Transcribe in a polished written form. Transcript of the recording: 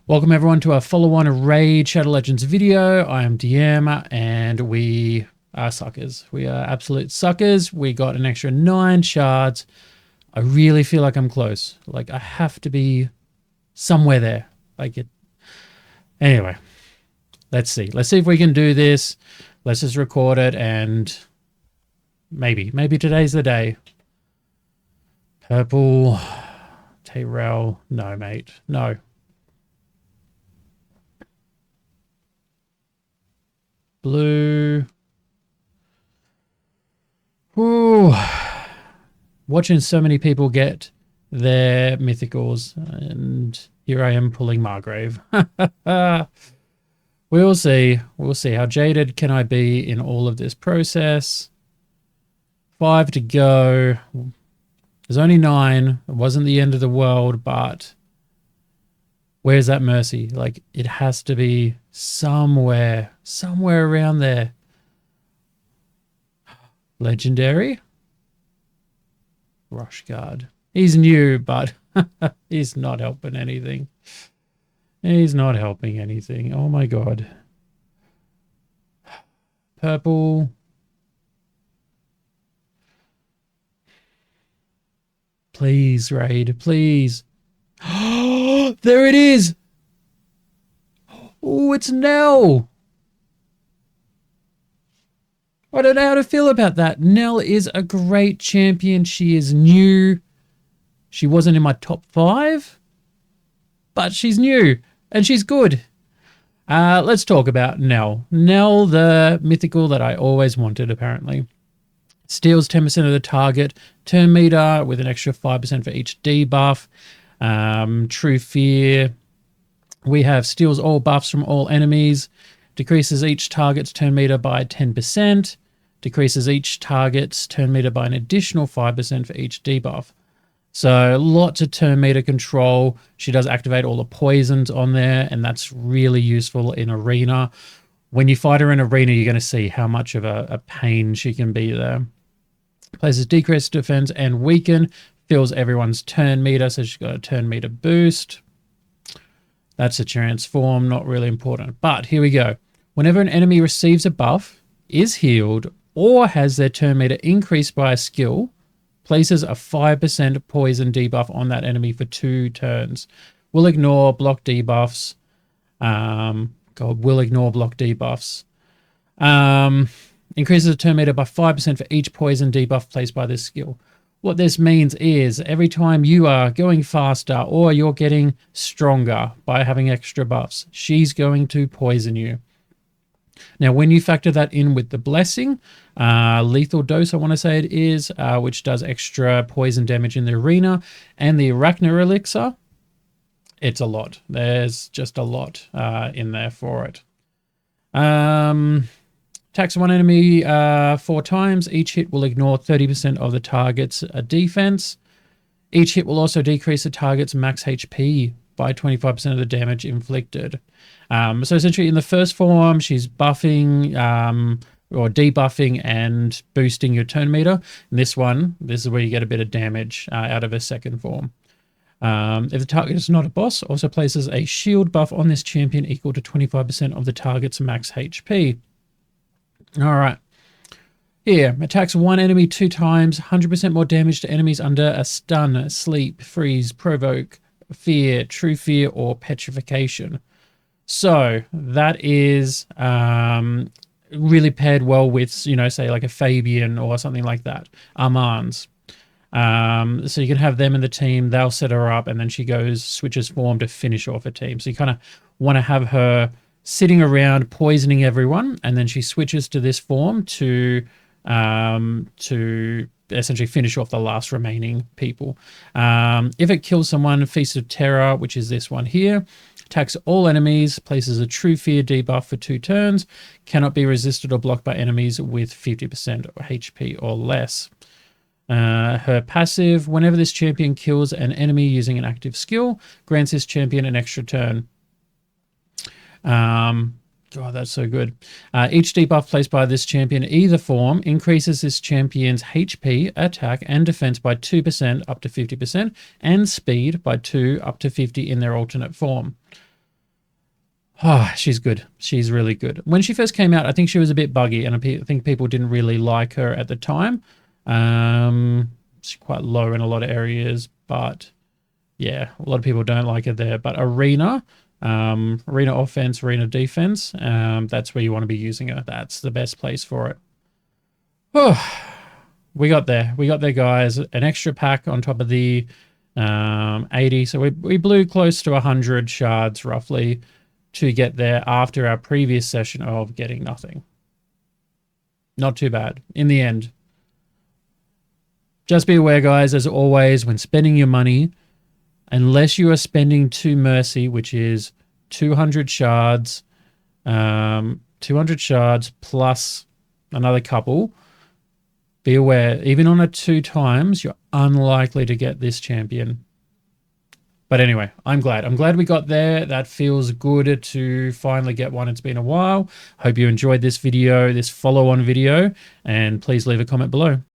Welcome everyone to our follow-on Raid Shadow Legends video. I am DM and we are suckers. We are absolute suckers. We got an extra 9 shards. I really feel like I'm close. Like I have to be somewhere there. Anyway, let's see. Let's see if we can do this. Let's just record it and maybe today's the day. Purple, Tyrell. No, mate. No. Blue. Ooh. Watching so many people get their mythicals, and here I am pulling Margrave. We'll see. We'll see. How jaded can I be in all of this process? 5 to go. There's only 9. It wasn't the end of the world, but where's that mercy? Like, it has to be somewhere around there. Legendary. Rush Guard. He's new, but he's not helping anything. He's not helping anything. Oh my god. Purple. Please, Raid. Please. There it is. Oh, it's Nell. I don't know how to feel about that. Nell is a great champion. She is new. She wasn't in my top 5, but she's new and she's good. Let's talk about Nell. Nell, the mythical that I always wanted, apparently. Steals 10% of the target turn meter with an extra 5% for each debuff. True Fear. We have steals all buffs from all enemies. Decreases each target's turn meter by 10%. Decreases each target's turn meter by an additional 5% for each debuff. So lots of turn meter control. She does activate all the poisons on there, and that's really useful in arena. When you fight her in arena, you're going to see how much of a pain she can be there. Places decreased defense and weaken. Fills everyone's turn meter, so she's got a turn meter boost. That's a transform, not really important. But here we go. Whenever an enemy receives a buff, is healed, or has their turn meter increased by a skill, places a 5% poison debuff on that enemy for 2 turns. Will ignore block debuffs. Will ignore block debuffs. Increases the turn meter by 5% for each poison debuff placed by this skill. What this means is every time you are going faster or you're getting stronger by having extra buffs, she's going to poison you. Now, when you factor that in with the blessing, lethal dose, I want to say it is, which does extra poison damage in the arena, and the arachno elixir, it's a lot. There's just a lot in there for it. Attacks one enemy 4 times. Each hit will ignore 30% of the target's defense. Each hit will also decrease the target's max HP by 25% of the damage inflicted. So essentially in the first form, she's buffing or debuffing and boosting your turn meter. In this one, this is where you get a bit of damage out of her second form. If the target is not a boss, also places a shield buff on this champion equal to 25% of the target's max HP. All right. Here, attacks one enemy 2 times, 100% more damage to enemies under a stun, sleep, freeze, provoke, fear, true fear, or petrification. So that is really paired well with, you know, say like a Fabian or something like that. Armand's. So you can have them in the team. They'll set her up, and then she switches form to finish off a team. So you kind of want to have her sitting around poisoning everyone, and then she switches to this form to essentially finish off the last remaining people. If it kills someone, Feast of Terror, which is this one here, attacks all enemies, places a True Fear debuff for 2 turns, cannot be resisted or blocked by enemies with 50% HP or less. Her passive, whenever this champion kills an enemy using an active skill, grants this champion an extra turn. God, that's so good. Each debuff placed by this champion, either form, increases this champion's HP, attack, and defense by 2% up to 50%, and speed by 2 up to 50 in their alternate form. Oh, she's good. She's really good. When she first came out, I think she was a bit buggy, and I think people didn't really like her at the time. She's quite low in a lot of areas, but yeah, a lot of people don't like her there. But arena, arena offense, arena defense, that's where you want to be using her. That's the best place for it. Oh, we got there. We got there, guys. An extra pack on top of the 80. So we blew close to 100 shards roughly to get there after our previous session of getting nothing. Not too bad in the end. Just be aware, guys, as always, when spending your money, unless you are spending 2 mercy, which is 200 shards, 200 shards plus another couple, be aware, even on a 2 times, you're unlikely to get this champion. But anyway, I'm glad. I'm glad we got there. That feels good to finally get one. It's been a while. Hope you enjoyed this video, this follow-on video, and please leave a comment below.